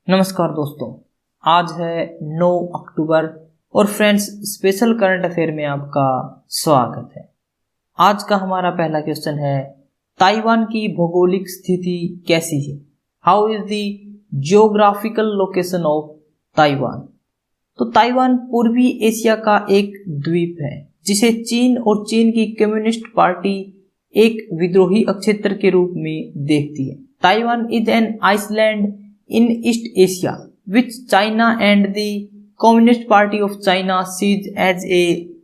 नमस्कार दोस्तों, आज है 9 अक्टूबर और फ्रेंड्स स्पेशल करंट अफेयर में आपका स्वागत है। आज का हमारा पहला क्वेश्चन है, ताइवान की भौगोलिक स्थिति कैसी है? How is the geographical location of Taiwan? तो ताइवान पूर्वी एशिया का एक द्वीप है जिसे चीन और चीन की कम्युनिस्ट पार्टी एक विद्रोही अक्षेत्र के रूप में देखती है। Taiwan is an island in East Asia, which China and the Communist Party of China sees as a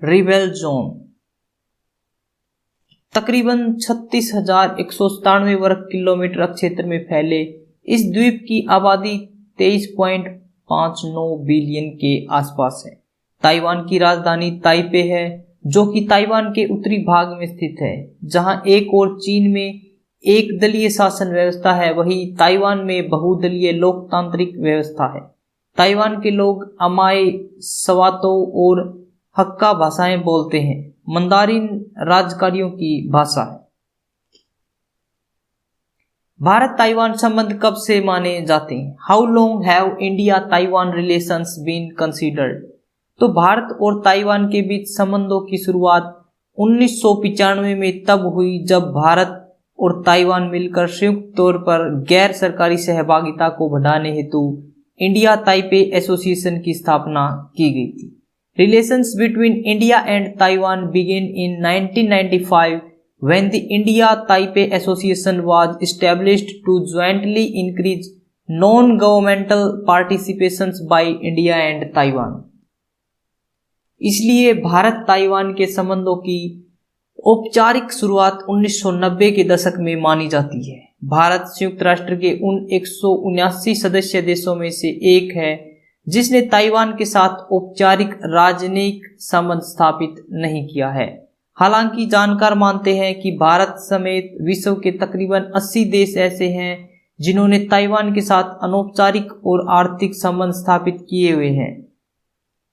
rebel zone. तकरीबन 36,197 वर्ग किलोमीटर क्षेत्र में फैले इस द्वीप की आबादी 23.59 बिलियन के आसपास है। ताइवान की राजधानी ताइपे है, जो कि ताइवान के उत्तरी भाग में स्थित है। जहां एक और चीन में एक दलीय शासन व्यवस्था है, वही ताइवान में बहुदलीय लोकतांत्रिक व्यवस्था है। ताइवान के लोग अमाय, सवातो और हक्का भाषाएं बोलते हैं। मंदारिन राजकारियों की भाषा है। भारत ताइवान संबंध कब से माने जाते हैं? How long have India Taiwan relations been considered? तो भारत और ताइवान के बीच संबंधों की शुरुआत 1995 में तब हुई जब भारत और ताइवान मिलकर संयुक्त तौर पर गैर सरकारी सहभागिता को बढ़ाने हेतु इंडिया ताइपे एसोसिएशन की स्थापना की गई थी। Relations between India and Taiwan begin in 1995 when the India Taipei association was established to jointly increase non governmental participations by India and Taiwan. इसलिए भारत ताइवान के संबंधों की औपचारिक शुरुआत 1990 के दशक में मानी जाती है। भारत संयुक्त राष्ट्र के उन 179 सदस्य देशों में से एक है जिसने ताइवान के साथ औपचारिक राजनयिक संबंध स्थापित नहीं किया है। हालांकि जानकार मानते हैं कि भारत समेत विश्व के तकरीबन 80 देश ऐसे हैं जिन्होंने ताइवान के साथ अनौपचारिक और आर्थिक संबंध स्थापित किए हुए हैं।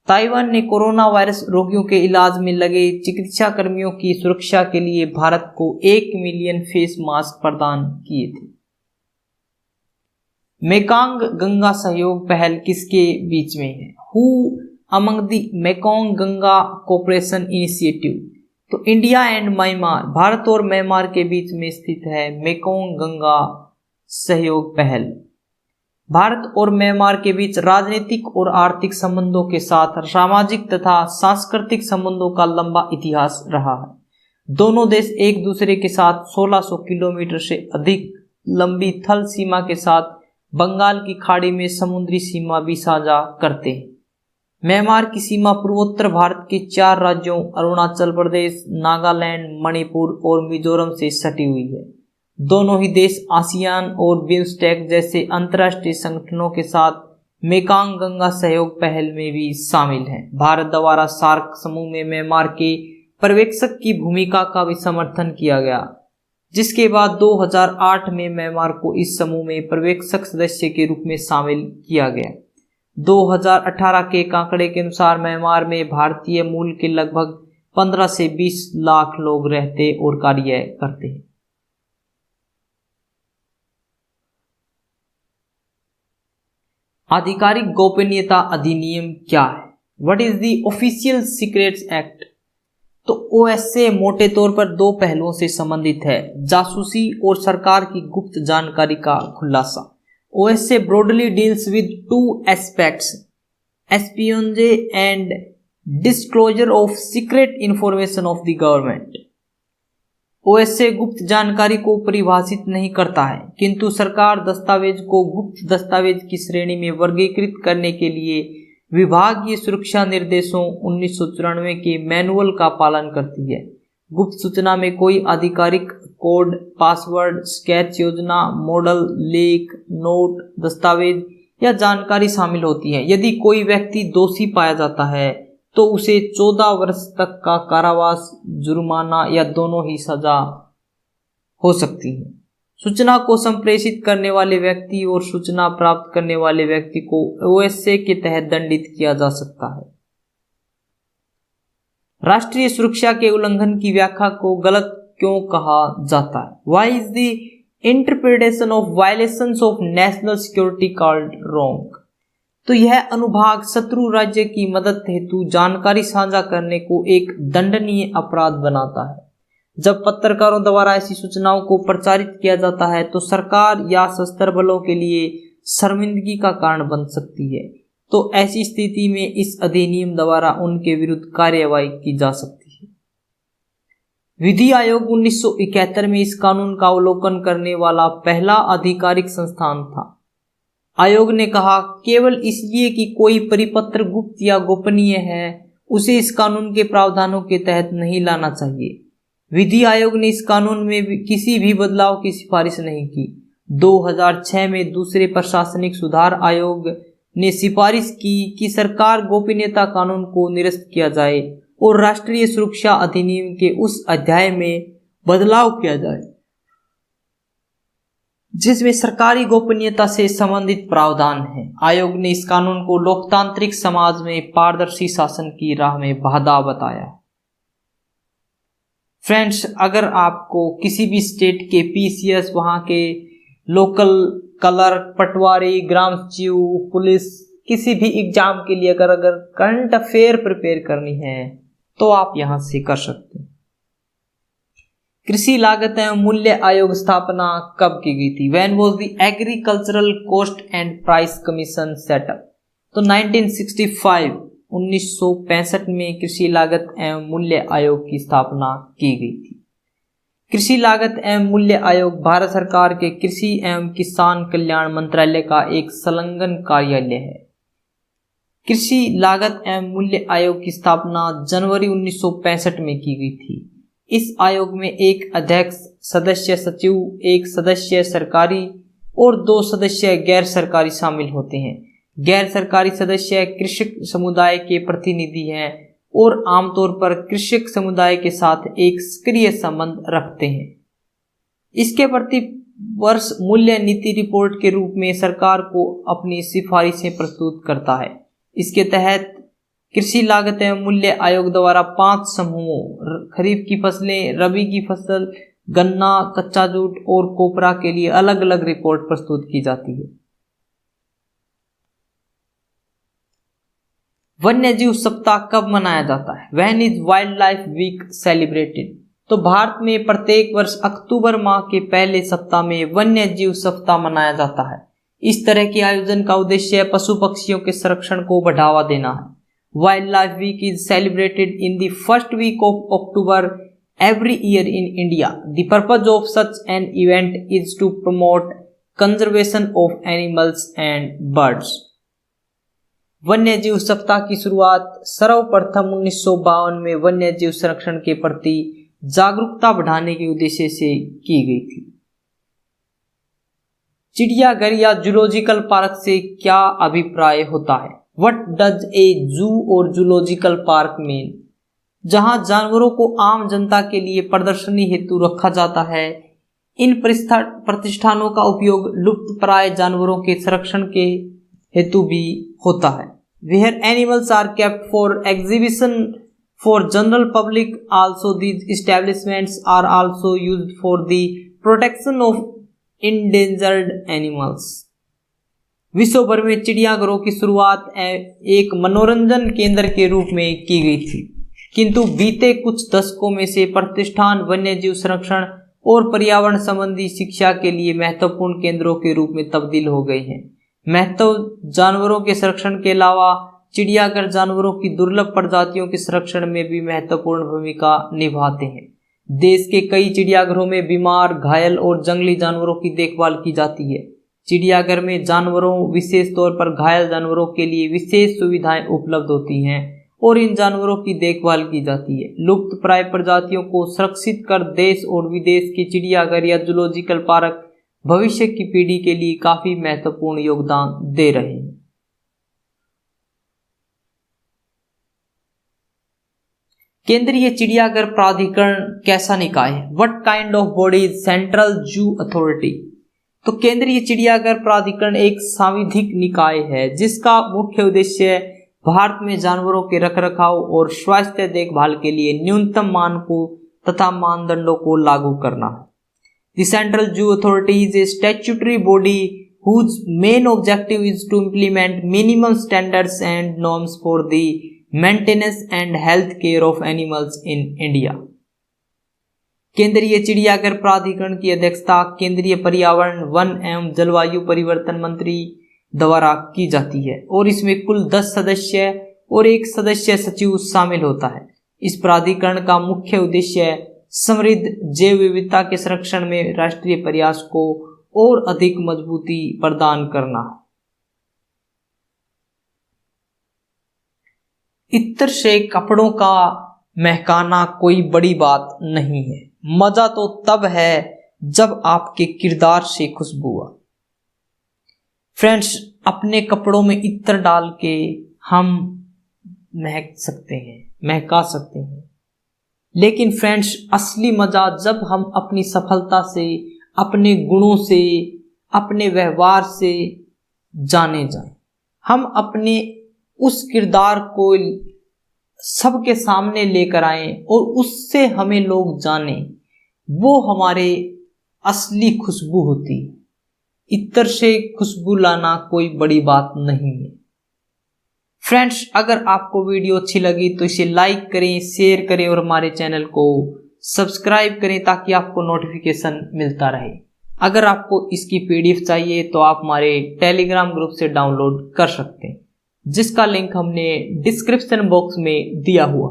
ताइवान ने कोरोना वायरस रोगियों के इलाज में लगे चिकित्सा कर्मियों की सुरक्षा के लिए भारत को 1 मिलियन फेस मास्क प्रदान किए थे। मेकांग गंगा सहयोग पहल किसके बीच में है? Who among the Mekong Ganga cooperation initiative? तो इंडिया एंड म्यांमार, भारत और म्यांमार के बीच में स्थित है मेकोंग गंगा सहयोग पहल। भारत और म्यांमार के बीच राजनीतिक और आर्थिक संबंधों के साथ सामाजिक तथा सांस्कृतिक संबंधों का लंबा इतिहास रहा है। दोनों देश एक दूसरे के साथ 1600 किलोमीटर से अधिक लंबी थल सीमा के साथ बंगाल की खाड़ी में समुद्री सीमा भी साझा करते हैं। म्यांमार की सीमा पूर्वोत्तर भारत के 4 राज्यों अरुणाचल प्रदेश, नागालैंड, मणिपुर और मिजोरम से सटी हुई है। दोनों ही देश आसियान और बिम्स्टेक जैसे अंतर्राष्ट्रीय संगठनों के साथ मेकांग गंगा सहयोग पहल में भी शामिल हैं। भारत द्वारा सार्क समूह में म्यांमार के पर्यवेक्षक की भूमिका का भी समर्थन किया गया, जिसके बाद 2008 में म्यांमार को इस समूह में पर्यवेक्षक सदस्य के रूप में शामिल किया गया। 2018 के आंकड़े के अनुसार म्यांमार में भारतीय मूल के लगभग 15 से 20 लाख लोग रहते और कार्य करते हैं। आधिकारिक गोपनीयता अधिनियम क्या है? What is the official secrets act? तो ओएसए मोटे तौर पर 2 पहलुओं से संबंधित है, जासूसी और सरकार की गुप्त जानकारी का खुलासा। OSA broadly deals with 2 aspects, espionage and disclosure of secret information of the government. OSA गुप्त जानकारी को परिभाषित नहीं करता है, किंतु सरकार दस्तावेज को गुप्त दस्तावेज की श्रेणी में वर्गीकृत करने के लिए विभागीय सुरक्षा निर्देशों 1994 के मैनुअल का पालन करती है। गुप्त सूचना में कोई आधिकारिक कोड, पासवर्ड, स्केच योजना, मॉडल, लेख, नोट, दस्तावेज या जानकारी शामिल होती है। यदि कोई व्यक्ति दोषी पाया जाता है तो उसे 14 वर्ष तक का कारावास, जुर्माना या दोनों ही सजा हो सकती है। सूचना को संप्रेषित करने वाले व्यक्ति और सूचना प्राप्त करने वाले व्यक्ति को ओएसए के तहत दंडित किया जा सकता है। राष्ट्रीय सुरक्षा के उल्लंघन की व्याख्या को गलत क्यों कहा जाता है? Why is the interpretation of violations of national security called wrong. तो यह अनुभाग शत्रु राज्य की मदद हेतु जानकारी साझा करने को एक दंडनीय अपराध बनाता है। जब पत्रकारों द्वारा ऐसी सूचनाओं को प्रचारित किया जाता है तो सरकार या सशस्त्र बलों के लिए शर्मिंदगी का कारण बन सकती है। तो ऐसी स्थिति में इस अधिनियम द्वारा उनके विरुद्ध कार्यवाही की जा सकती है। विधि आयोग 1971 में इस कानून का अवलोकन करने वाला पहला आधिकारिक संस्थान था। आयोग ने कहा, केवल इसलिए कि कोई परिपत्र गुप्त या गोपनीय है उसे इस कानून के प्रावधानों के तहत नहीं लाना चाहिए। विधि आयोग ने इस कानून में किसी भी बदलाव की सिफारिश नहीं की। 2006 में दूसरे प्रशासनिक सुधार आयोग ने सिफारिश की कि सरकार गोपनीयता कानून को निरस्त किया जाए और राष्ट्रीय सुरक्षा अधिनियम के उस अध्याय में बदलाव किया जाए जिसमें सरकारी गोपनीयता से संबंधित प्रावधान है। आयोग ने इस कानून को लोकतांत्रिक समाज में पारदर्शी शासन की राह में बाधा बताया। फ्रेंड्स, अगर आपको किसी भी स्टेट के पीसीएस, वहां के लोकल क्लर्क, पटवारी, ग्राम सचिव, पुलिस, किसी भी एग्जाम के लिए अगर करंट अफेयर प्रिपेयर करनी है तो आप यहां से कर सकते हैं। कृषि लागत एवं मूल्य आयोग स्थापना कब की गई थी? When was the agricultural cost and price commission setup? तो 1965 में कृषि लागत एवं मूल्य आयोग की स्थापना की गई थी। कृषि लागत एवं मूल्य आयोग भारत सरकार के कृषि एवं किसान कल्याण मंत्रालय का एक संलग्न कार्यालय है। कृषि लागत एवं मूल्य आयोग की स्थापना जनवरी 1965 में की गई थी। इस आयोग में एक अध्यक्ष, सदस्य सचिव, एक सदस्य सरकारी और 2 सदस्य गैर सरकारी शामिल होते हैं। गैर सरकारी सदस्य कृषक समुदाय के प्रतिनिधि हैं और आमतौर पर कृषक समुदाय के साथ एक सक्रिय संबंध रखते हैं। इसके प्रति वर्ष मूल्य नीति रिपोर्ट के रूप में सरकार को अपनी सिफारिशें प्रस्तुत करता है। इसके तहत कृषि लागत एवं मूल्य आयोग द्वारा 5 समूहों, खरीफ की फसलें, रबी की फसल, गन्ना, कच्चा जूट और कोपरा के लिए अलग अलग रिपोर्ट प्रस्तुत की जाती है। वन्य जीव सप्ताह कब मनाया जाता है? When is wildlife week celebrated? तो भारत में प्रत्येक वर्ष अक्टूबर माह के पहले सप्ताह में वन्य जीव सप्ताह मनाया जाता है। इस तरह के आयोजन का उद्देश्य पशु पक्षियों के संरक्षण को बढ़ावा देना है। Wildlife week is celebrated in the first week of October every year in India. The purpose of such an event is to promote conservation of animals and birds. वन्य जीव सप्ताह की शुरुआत सर्वप्रथम 1952 में वन्य जीव संरक्षण के प्रति जागरूकता बढ़ाने के उद्देश्य से की गई थी। चिड़ियाघर या जूलॉजिकल पार्क से क्या अभिप्राय होता है? What does a zoo or zoological park mean? जहां जानवरों को आम जनता के लिए प्रदर्शनी हेतु रखा जाता है। इन प्रतिष्ठानों का उपयोग लुप्तप्राय जानवरों के संरक्षण के हेतु भी होता है। Where animals are kept for exhibition for general public, also these establishments are also used for the protection of endangered animals. विश्व भर में चिड़ियाघरों की शुरुआत एक मनोरंजन केंद्र के रूप में की गई थी, किंतु बीते कुछ दशकों में से प्रतिष्ठान वन्य जीव संरक्षण और पर्यावरण संबंधी शिक्षा के लिए महत्वपूर्ण केंद्रों के रूप में तब्दील हो गए हैं। महत्व जानवरों के संरक्षण के अलावा चिड़ियाघर जानवरों की दुर्लभ प्रजातियों के संरक्षण में भी महत्वपूर्ण भूमिका निभाते हैं। देश के कई चिड़ियाघरों में बीमार, घायल और जंगली जानवरों की देखभाल की जाती है। चिड़ियाघर में जानवरों, विशेष तौर पर घायल जानवरों के लिए विशेष सुविधाएं उपलब्ध होती हैं और इन जानवरों की देखभाल की जाती है। लुप्त प्राय प्रजातियों को सुरक्षित कर देश और विदेश के चिड़ियाघर या जूलॉजिकल पार्क भविष्य की पीढ़ी के लिए काफी महत्वपूर्ण योगदान दे रहे हैं। केंद्रीय चिड़ियाघर प्राधिकरण कैसा निकाय है? What kind of body is central zoo authority? तो केंद्रीय चिड़ियाघर प्राधिकरण एक सांविधिक निकाय है जिसका मुख्य उद्देश्य भारत में जानवरों के रखरखाव और स्वास्थ्य देखभाल के लिए न्यूनतम मानकों तथा मानदंडों को लागू करना है। The Central Zoo Authority is a statutory body whose main objective is to implement minimum standards and norms for the maintenance and health care of animals in India. केंद्रीय चिड़ियाघर प्राधिकरण की अध्यक्षता केंद्रीय पर्यावरण, वन एवं जलवायु परिवर्तन मंत्री द्वारा की जाती है और इसमें कुल 10 सदस्य और एक सदस्य सचिव शामिल होता है। इस प्राधिकरण का मुख्य उद्देश्य समृद्ध जैव विविधता के संरक्षण में राष्ट्रीय प्रयास को और अधिक मजबूती प्रदान करना है। इत्र से कपड़ों का महकाना कोई बड़ी बात नहीं है, मजा तो तब है जब आपके किरदार से खुशबू आ। फ्रेंड्स, अपने कपड़ों में इत्र डाल के हम महका सकते हैं, लेकिन फ्रेंड्स असली मजा जब हम अपनी सफलता से, अपने गुणों से, अपने व्यवहार से जाने जाएं। हम अपने उस किरदार को सबके सामने लेकर आए और उससे हमें लोग जाने, वो हमारे असली खुशबू होती है। इत्र से खुशबू लाना कोई बड़ी बात नहीं है। फ्रेंड्स, अगर आपको वीडियो अच्छी लगी तो इसे लाइक करें, शेयर करें और हमारे चैनल को सब्सक्राइब करें ताकि आपको नोटिफिकेशन मिलता रहे। अगर आपको इसकी पीडीएफ चाहिए तो आप हमारे टेलीग्राम ग्रुप से डाउनलोड कर सकते हैं, जिसका लिंक हमने डिस्क्रिप्शन बॉक्स में दिया हुआ।